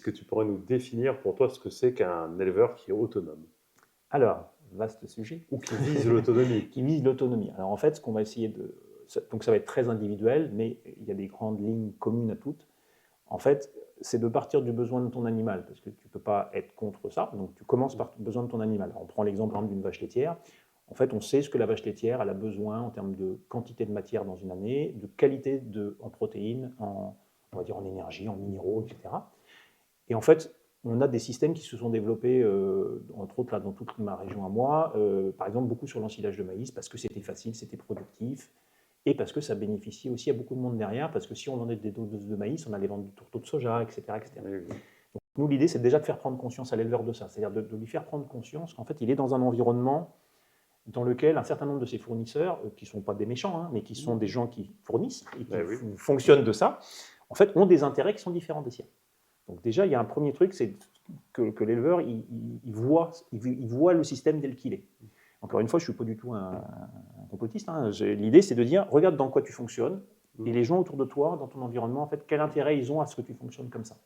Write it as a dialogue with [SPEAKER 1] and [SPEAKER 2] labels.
[SPEAKER 1] Est-ce que tu pourrais nous définir pour toi ce que c'est qu'un éleveur qui est autonome?
[SPEAKER 2] Alors, vaste sujet.
[SPEAKER 1] Ou qui vise l'autonomie?
[SPEAKER 2] Qui vise l'autonomie. Alors en fait, ce qu'on va essayer de... Donc ça va être très individuel, mais il y a des grandes lignes communes à toutes. En fait, c'est de partir du besoin de ton animal, parce que tu ne peux pas être contre ça. Donc tu commences par le besoin de ton animal. Alors, on prend l'exemple d'une vache laitière. En fait, on sait ce que la vache laitière elle a besoin en termes de quantité de matière dans une année, de qualité en protéines, on va dire en énergie, en minéraux, etc. Et en fait, on a des systèmes qui se sont développés, entre autres là, dans toute ma région à moi, par exemple beaucoup sur l'ensilage de maïs, parce que c'était facile, c'était productif, et parce que ça bénéficie aussi à beaucoup de monde derrière, parce que si on vendait des doses de maïs, on allait vendre du tourteau de soja, etc. etc.
[SPEAKER 1] Oui, oui.
[SPEAKER 2] Donc, nous, l'idée, c'est déjà de faire prendre conscience à l'éleveur de ça, c'est-à-dire de lui faire prendre conscience qu'en fait, il est dans un environnement dans lequel un certain nombre de ses fournisseurs, qui ne sont pas des méchants, hein, mais qui sont des gens qui fournissent et qui
[SPEAKER 1] Oui.
[SPEAKER 2] fonctionnent de ça, en fait, ont des intérêts qui sont différents des siens. Donc déjà, il y a un premier truc, c'est que l'éleveur, il voit le système tel qu'il est. Encore une fois, je ne suis pas du tout un complotiste. Hein. L'idée, c'est de dire, regarde dans quoi tu fonctionnes, et les gens autour de toi, dans ton environnement, en fait, quel intérêt ils ont à ce que tu fonctionnes comme ça.